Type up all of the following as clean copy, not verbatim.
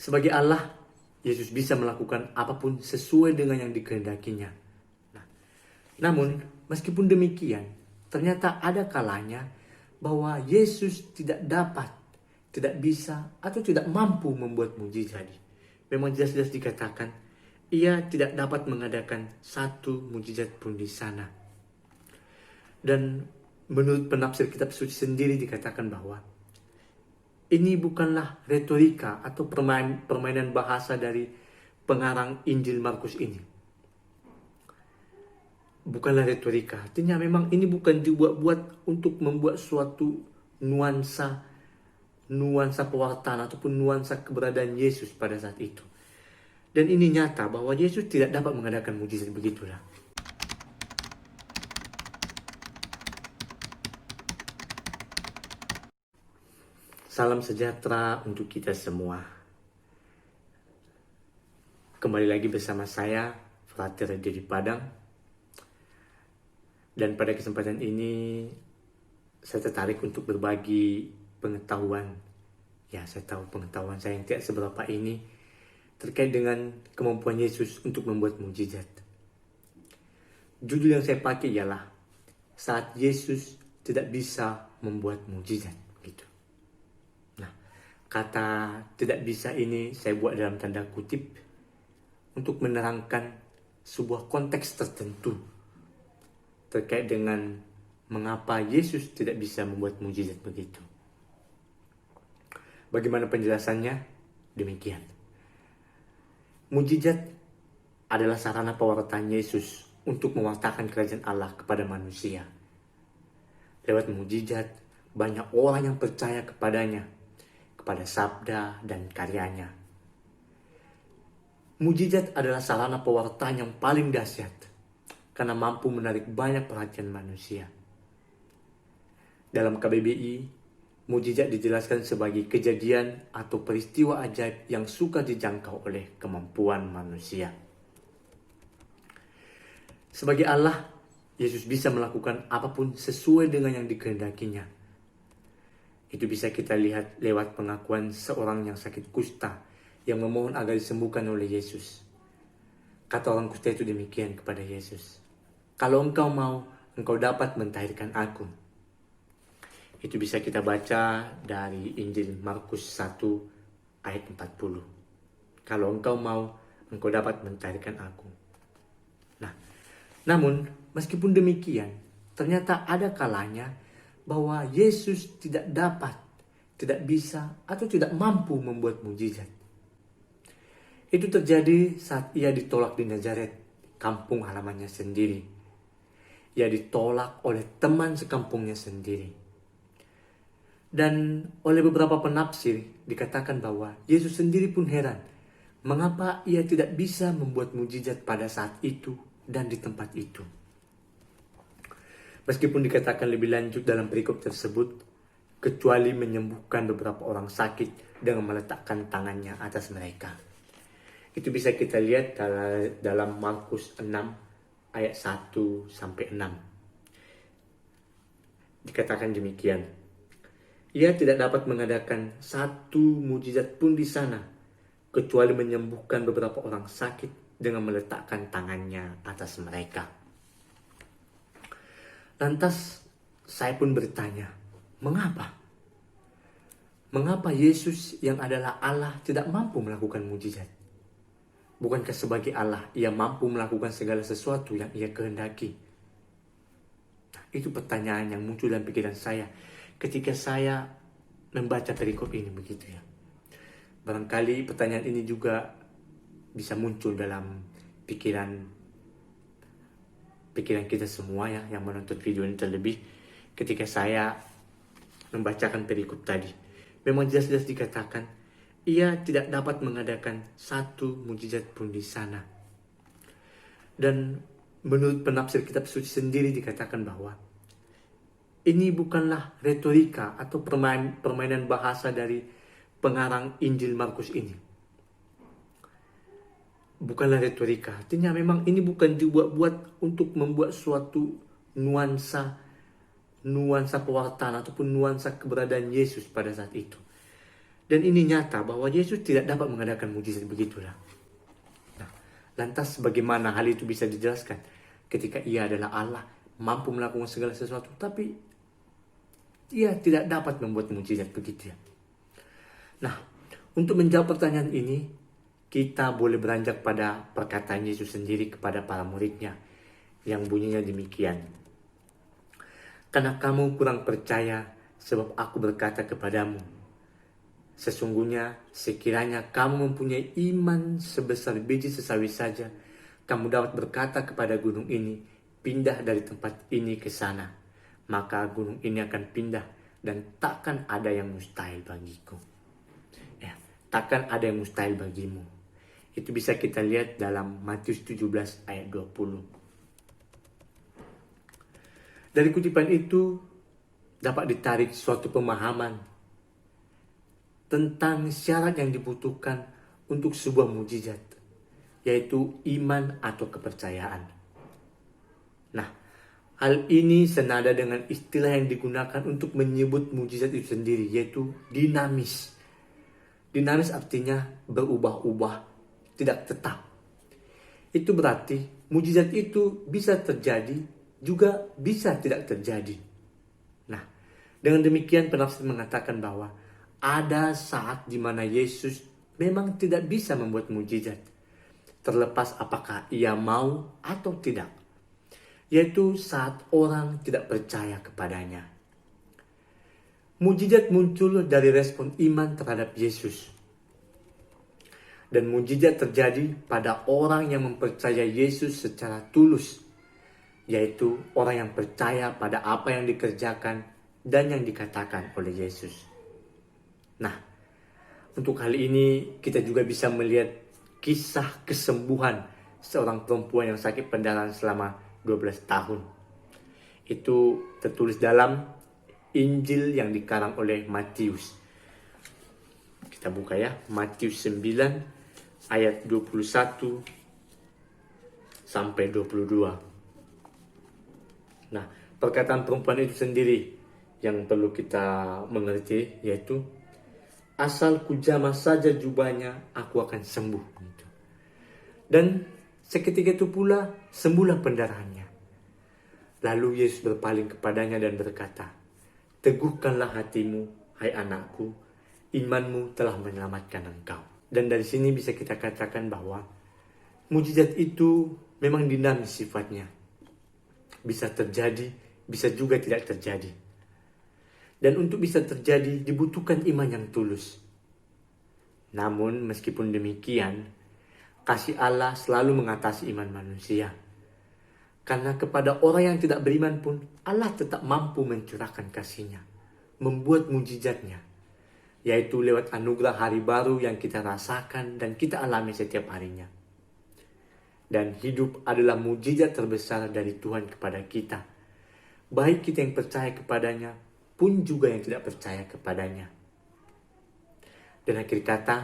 Sebagai Allah, Yesus bisa melakukan apapun sesuai dengan yang dikehendakinya. Nah, namun, meskipun demikian, ternyata ada kalanya bahwa Yesus tidak dapat, tidak bisa, atau tidak mampu membuat mujizat. Memang jelas-jelas dikatakan, ia tidak dapat mengadakan satu mujizat pun di sana. Dan menurut penafsir kitab suci sendiri dikatakan bahwa ini bukanlah retorika atau permainan bahasa dari pengarang Injil Markus ini. Bukanlah retorika, artinya memang ini bukan dibuat-buat untuk membuat suatu nuansa pewartaan ataupun nuansa keberadaan Yesus pada saat itu. Dan ini nyata bahwa Yesus tidak dapat mengadakan mujizat begitulah. Salam sejahtera untuk kita semua. Kembali lagi bersama saya, Frater Dedi Padang. Dan pada kesempatan ini, saya tertarik untuk berbagi pengetahuan. Ya, saya tahu pengetahuan saya yang tidak seberapa ini terkait dengan kemampuan Yesus untuk membuat mujizat. Judul yang saya pakai ialah saat Yesus tidak bisa membuat mujizat. Gitu. Nah, kata tidak bisa ini saya buat dalam tanda kutip untuk menerangkan sebuah konteks tertentu terkait dengan mengapa Yesus tidak bisa membuat mujizat begitu. Bagaimana penjelasannya? Demikian. Mujizat adalah sarana pewartaan Yesus untuk mewartakan kerajaan Allah kepada manusia. Lewat mujizat, banyak orang yang percaya kepadanya, kepada sabda dan karyanya. Mujizat adalah sarana pewartaan yang paling dahsyat karena mampu menarik banyak perhatian manusia. Dalam KBBI, mujizat dijelaskan sebagai kejadian atau peristiwa ajaib yang suka dijangkau oleh kemampuan manusia. Sebagai Allah, Yesus bisa melakukan apapun sesuai dengan yang dikehendakinya. Itu bisa kita lihat lewat pengakuan seorang yang sakit kusta yang memohon agar disembuhkan oleh Yesus. Kata orang kusta itu demikian kepada Yesus, "Kalau engkau mau, engkau dapat mentahirkan aku." Itu bisa kita baca dari Injil Markus 1 ayat 40. Kalau engkau mau, engkau dapat mentahirkan aku. Nah, namun meskipun demikian, ternyata ada kalanya bahwa Yesus tidak dapat, tidak bisa, atau tidak mampu membuat mujizat. Itu terjadi saat ia ditolak di Nazaret, kampung halamannya sendiri. Ia ditolak oleh teman sekampungnya sendiri. Dan oleh beberapa penafsir dikatakan bahwa Yesus sendiri pun heran mengapa ia tidak bisa membuat mujizat pada saat itu dan di tempat itu. Meskipun dikatakan lebih lanjut dalam perikop tersebut, kecuali menyembuhkan beberapa orang sakit dengan meletakkan tangannya atas mereka. Itu bisa kita lihat dalam Markus 6 ayat 1 sampai 6. Dikatakan demikian. Ia tidak dapat mengadakan satu mujizat pun di sana, kecuali menyembuhkan beberapa orang sakit dengan meletakkan tangannya atas mereka. Lantas saya pun bertanya, mengapa? Mengapa Yesus yang adalah Allah tidak mampu melakukan mujizat? Bukankah sebagai Allah ia mampu melakukan segala sesuatu yang ia kehendaki? Itu pertanyaan yang muncul dalam pikiran saya ketika saya membaca perikop ini begitu ya. Barangkali pertanyaan ini juga bisa muncul dalam pikiran kita semua ya yang menonton video ini terlebih ketika saya membacakan perikop tadi. Memang jelas-jelas dikatakan ia tidak dapat mengadakan satu mujizat pun di sana. Dan menurut penafsir kitab suci sendiri dikatakan bahwa ini bukanlah retorika atau permainan bahasa dari pengarang Injil Markus ini. Bukanlah retorika, artinya memang ini bukan dibuat-buat untuk membuat suatu nuansa pewartaan ataupun nuansa keberadaan Yesus pada saat itu. Dan ini nyata bahwa Yesus tidak dapat mengadakan mujizat begitulah. Nah, lantas bagaimana hal itu bisa dijelaskan ketika ia adalah Allah, mampu melakukan segala sesuatu, tapi ia tidak dapat membuat mujizat begitu ya. Nah, untuk menjawab pertanyaan ini, kita boleh beranjak pada perkataan Yesus sendiri kepada para muridnya yang bunyinya demikian. Karena kamu kurang percaya sebab aku berkata kepadamu, sesungguhnya sekiranya kamu mempunyai iman sebesar biji sesawi saja, kamu dapat berkata kepada gunung ini, pindah dari tempat ini ke sana. Maka gunung ini akan pindah dan takkan ada yang mustahil bagiku. Ya, takkan ada yang mustahil bagimu. Itu bisa kita lihat dalam Matius 17 ayat 20. Dari kutipan itu dapat ditarik suatu pemahaman tentang syarat yang dibutuhkan untuk sebuah mujizat, yaitu iman atau kepercayaan. Nah, hal ini senada dengan istilah yang digunakan untuk menyebut mujizat itu sendiri, yaitu dinamis. Dinamis artinya berubah-ubah, tidak tetap. Itu berarti mujizat itu bisa terjadi, juga bisa tidak terjadi. Nah, dengan demikian penafsir mengatakan bahwa ada saat di mana Yesus memang tidak bisa membuat mujizat, terlepas apakah ia mau atau tidak, yaitu saat orang tidak percaya kepadanya. Mujizat muncul dari respon iman terhadap Yesus. Dan mujizat terjadi pada orang yang mempercayai Yesus secara tulus, yaitu orang yang percaya pada apa yang dikerjakan dan yang dikatakan oleh Yesus. Nah, untuk hal ini kita juga bisa melihat kisah kesembuhan seorang perempuan yang sakit pendarahan selama 12 tahun. Itu tertulis dalam Injil yang dikarang oleh Matius. Kita buka ya, Matius 9 ayat 21 sampai 22. Nah, perkataan perempuan itu sendiri yang perlu kita mengerti, yaitu asal kujamah saja jubahnya, aku akan sembuh. Dan seketika itu pula sembuhlah pendarahannya. Lalu Yesus berpaling kepadanya dan berkata, teguhkanlah hatimu, hai anakku, imanmu telah menyelamatkan engkau. Dan dari sini bisa kita katakan bahwa mujizat itu memang dinamis sifatnya. Bisa terjadi, bisa juga tidak terjadi. Dan untuk bisa terjadi dibutuhkan iman yang tulus. Namun meskipun demikian, kasih Allah selalu mengatasi iman manusia. Karena kepada orang yang tidak beriman pun Allah tetap mampu mencurahkan kasih-Nya, membuat mujizatnya, yaitu lewat anugerah hari baru yang kita rasakan dan kita alami setiap harinya. Dan hidup adalah mujizat terbesar dari Tuhan kepada kita, baik kita yang percaya kepadanya pun juga yang tidak percaya kepadanya. Dan akhir kata,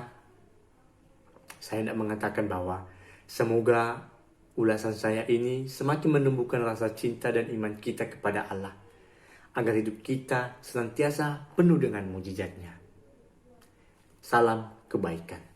saya tidak mengatakan bahwa semoga ulasan saya ini semakin menumbuhkan rasa cinta dan iman kita kepada Allah, agar hidup kita senantiasa penuh dengan mujizatnya. Salam kebaikan.